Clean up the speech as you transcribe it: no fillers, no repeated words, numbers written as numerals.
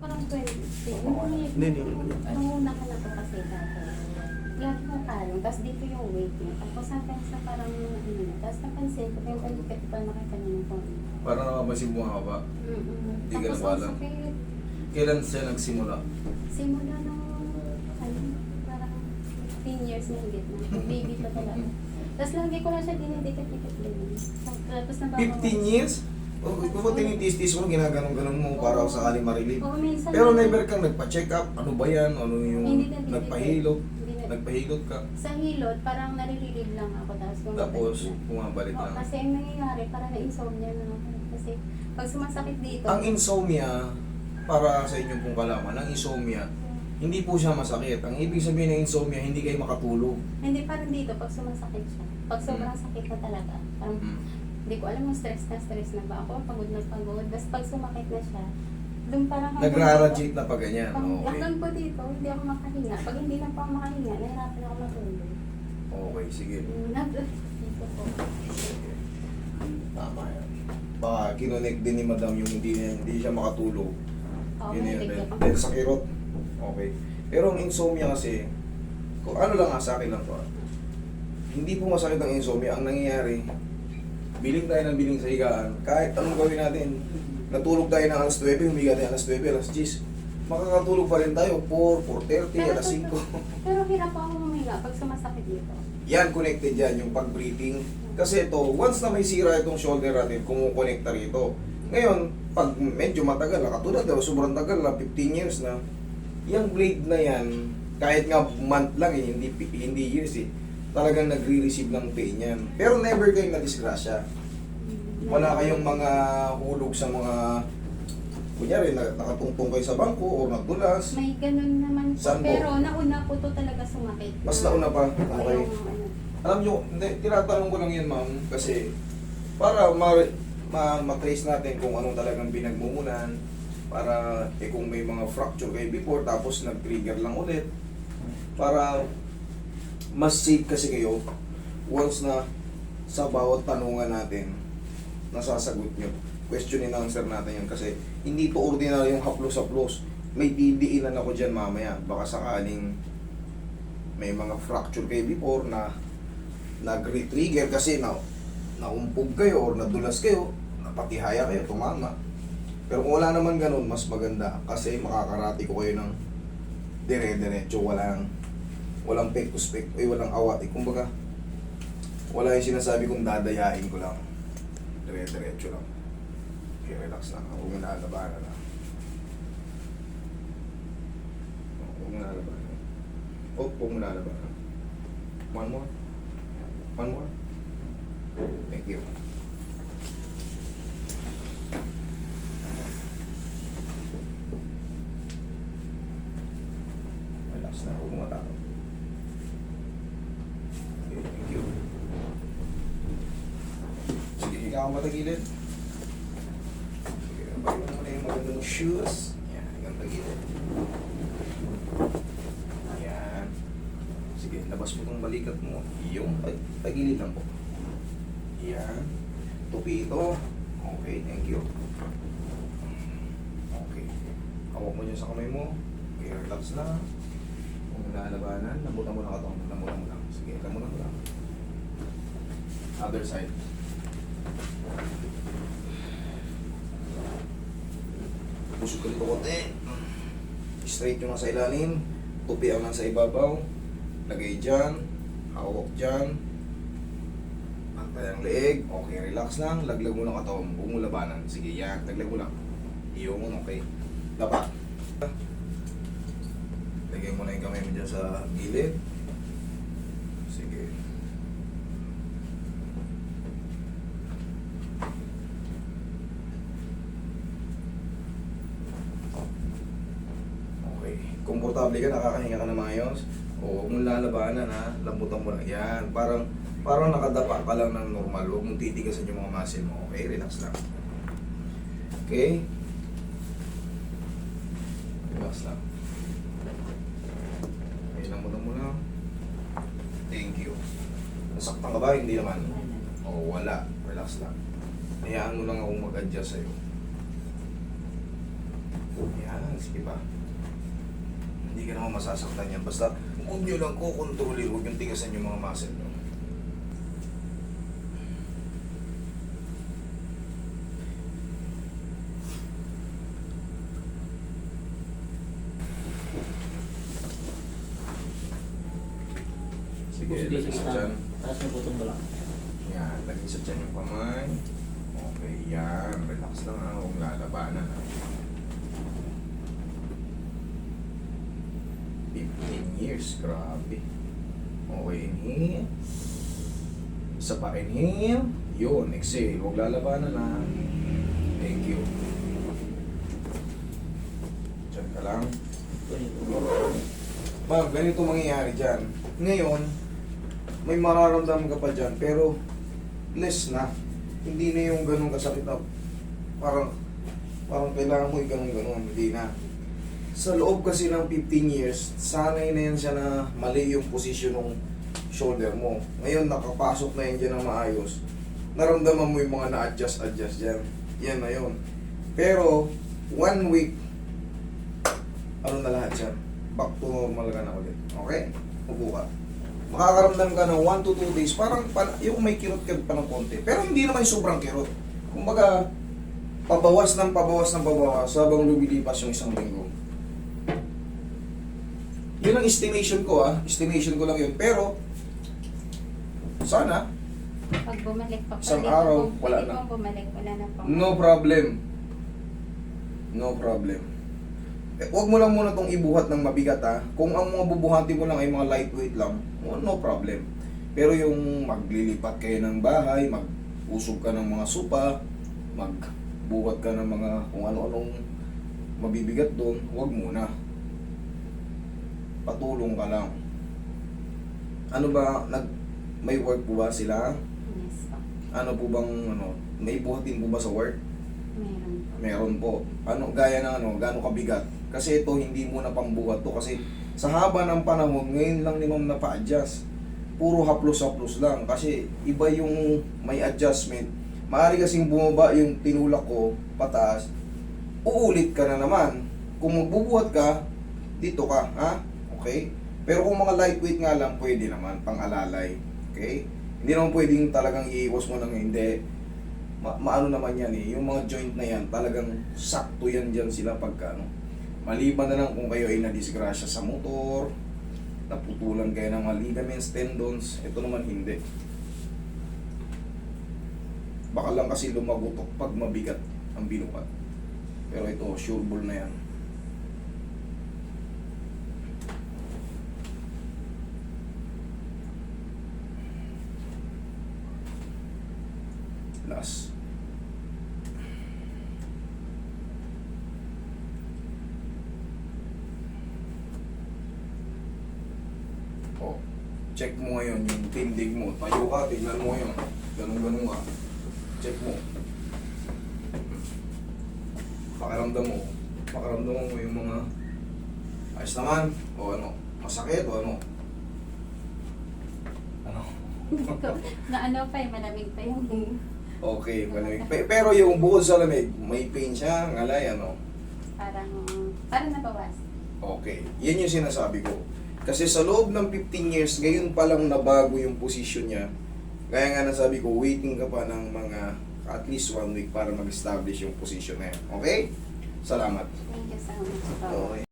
Parang 20. Hindi. Nung una ka na po kasi dati. Lagi mo kalong, tapos dito yung weight niya. Tapos hanggang sa parang tapos napansin ko, yung palikit pa nakita niyo po. Parang nakapansin mo nga ba? Hindi ka Tapos na ang alam. sakit. Kailan siya nagsimula? Simula nung, parang 15 years na higit na. Baby pa talaga. Tapos lagi ko na siya dinidikit-dikit din. Tapos nababawas. 15 years? O, ito ba tinitis-tis mo, ginaganon-ganon mo para sakaling marilib? Oo, minsan. Pero never kang nagpa-check up, ano ba yan? Ano yung Hindi na, hindi nagpahilot? Hindi na. Nagpahilot ka? Sa hilot, parang narirelieve lang ako. Tapos bumabalik Oo, lang. kasi ang nangyayari, parang na-insomnia na ako. Kasi pag sumasakit dito, Ang insomnia, para sa inyong pong kalaman, ang insomnia, hindi po siya masakit. Ang ibig sabihin ng insomnia, hindi kayo makatulog. hindi parang dito, pag sumasakit siya. Pag sobrang sakit na talaga, parang hindi ko alam kung stress na ba ako, pagod na pagod. Basta pag sumakit na siya, doon parang Nagraradiate na pa ganyan. Okay. hanggang po dito, hindi ako makahinga. Pag hindi na po ako makahinga, nahirapan ako matulog. Okay, sige. Dito po. Tama yan. Baka kinonek din ni madam yung hindi siya makatulog. Oo, Yun yun. may tigil ako. Dahil sa kirot. Okay. Pero ang insomnia kasi, kung ano lang sa akin lang to. Hindi po masakit ang insomnia. Ang nangyayari, biling tayo ng biling sa higaan. Kahit anong gawin natin, natulog tayo ng alas 9, humiga tayo alas 9, alas 10. Makakatulog pa rin tayo, 4, 4:30, alas 5. Pero hirap ako huminga pag sumasakit dito. Yan, connected yan, yung pag-breathing. Kasi ito, once na may sira itong shoulder natin, kumukonekta rito. Ngayon, pag medyo matagal na, katulad daw, sobrang tagal na, 15 years na, yung blade na yan, kahit nga month lang eh, hindi years eh, talagang nagre-receive ng pain yan. Pero never kayong na-disgrasya. Wala kayong mga hulog sa mga, kunyari, nakatungtong kayo sa bangko o nagdulas. May ganun naman po. Saan po? Pero nauna po to talaga sumakit. Mas nauna pa. Okay. Yung, ano, Alam nyo, hindi, tinatanong ko lang yan, ma'am, kasi para ma-trace natin kung anong talagang pinagmumulan, para kung may mga fracture kayo before, tapos nag-trigger lang ulit, para mas safe kasi kayo once na sa bawat tanungan natin, nasasagot nyo. Question and answer natin yun kasi hindi to ordinary yung haplos-haplos. May didiinan ako dyan mamaya. Baka sakaling may mga fracture kayo before na nag-retrigger kasi naumpog kayo or nadulas kayo, napatihaya kayo, tumama. Pero kung wala naman ganun, mas maganda kasi makakarati ko kayo ng dire-diretso, walang pek to spek, walang awat. Kumbaga, wala yung sinasabi kong dadayain ko lang. Dire-diretso lang. Okay, relax lang. Huwag mo nalabanan na. Huwag mo nalabanan. Huwag mo nalabanan. One more. One more. Thank you. Relax na. Huwag mo matakot. Okay, thank you. Sige, higa ka matagilid. Sige, bayo mo na yung magandang shoes. Yan, hanggang tagilid. Yan. Sige, labas mo itong balikat mo. Yung tagilid lang po. Yan. Tupi ito. Okay, thank you. Okay. Hawak mo dyan sa kamay mo. Okay, relax na. Kung nalalabanan, lambutan mo lang ito. Lambutan mo lang. Sige, lambutan mo lang. Other side. Pusok ka dito konti. Straight yung nasa ilalim. Tupi ang nasa ibabaw. Lagay dyan. Hawak dyan. Pantay ang leeg. Okay, relax lang. Laglag mo lang katawan mo. Huwag mo labanan. Sige, yan. Laglag mo lang. Iyon, okay. Dapat. Lagay mo na yung kamay mo dyan sa gilid. Sige. Okay. Komportable ka, nakakahinga ka na maayos. O, huwag mong lalabanan ha. Lambutan mo lang. Yan. Parang nakadapa ka lang ng normal. Huwag mong titigasan yung mga muscle mo. Okay, relax lang. Okay. Relax lang. Okay, lambutan mo lang. Thank you. Nasaktan ka ba? Hindi naman. O, wala. Relax lang. Hayaan mo lang akong mag-adjust sa'yo. Yan, sige pa. Hindi ka naman masasaktan yan. Basta huwag nyo lang kukontrolin, huwag yung tigasan yung mga muscle nyo. Sige, lagay sa dyan. Taas na butong ba lang? Yan, lagay sa dyan yung kamay. Okay, yan. Relax lang ha, huwag lalabanan ha. 15 years, grabe. Okay, inhale. Isa pa, inhale. Yun, exhale. Huwag lalabanan ha. Thank you. Diyan ka lang. Ma'am, ganito mangyayari dyan. Ngayon, may mararamdaman ka pa dyan, pero less na. Hindi na yung ganun kasakit na parang kailangan mo yung ganun. Hindi na. Sa loob kasi ng 15 years, sanay na yan siya na mali yung position ng shoulder mo. Ngayon, nakapasok na yan dyan ng maayos. Naramdaman mo yung mga na-adjust dyan. Yan na yun. Pero, 1 week, ano na lahat yan? Back to normal ka na ulit. Okay? Upo ka. Makakaramdam ka ng 1 to 2 days, parang yung may kirot-kirot pa ng konti. Pero hindi naman yung sobrang kirot. Kumbaga, pabawas habang lumilipas yung isang linggo. Yun ang estimation ko Estimation ko lang yun. Pero, sana, Pag bumalik pa, Isang araw, wala na. Pag bumalik, wala na po. no problem. No problem. Huwag mo lang muna itong ibuhat ng mabigat ha. Kung ang mga bubuhati mo lang ay mga lightweight lang, no problem. Pero yung maglilipat kayo ng bahay, mag-usog ka ng mga supa, magbuhat ka ng mga kung ano-anong mabibigat doon, huwag muna. Patulong ka lang. Ano ba, may work po ba sila? Yes po. Ano po bang, may buhatin po ba sa work? Meron po. Meron po. Ano, gaya ng gaano kabigat? Kasi ito, hindi mo na pambuhat to. Kasi sa haba ng panahon, ngayon lang ni ma'am napa-adjust. Puro haplos-haplos lang. Kasi iba yung may adjustment. Maaari kasing bumaba yung tinulak ko, pataas. Uulit ka na naman. Kung magbubuhat ka, dito ka. Ha? Okay? Pero kung mga lightweight nga lang, pwede naman. Pang-alalay. Okay? Hindi naman pwedeng talagang iiwas mo ng hindi. Maano naman yan eh. Yung mga joint na yan, talagang sakto yan dyan sila pagka Maliban na lang kung kayo ay nadisgrasya sa motor, naputulan kayo ng mga ligaments, tendons, ito naman hindi. Baka lang kasi lumagutok pag mabigat ang binukat. Pero ito, sure ball na yan. Last. Oh, check mo ngayon yung tindig mo. Tayo ka, tignan mo yun. Ganun-ganun ka. Check mo. Pakiramdam mo. Pakiramdam mo yung mga ayos naman. O ano, masakit o ano. Ano? Na ano pa eh, malamig pa yung Okay, malamig. Pero yung bukod sa lamig, may pain siya, ngalay, ano? parang nabawas. Okay, yan yung sinasabi ko. Kasi sa loob ng 15 years, ngayon pa lang nabago yung posisyon niya. Kaya nga nasabi ko, waiting ka pa ng mga at least 1 week para mag-establish yung posisyon na yan. Okay? Salamat. Thank you so much po. Okay.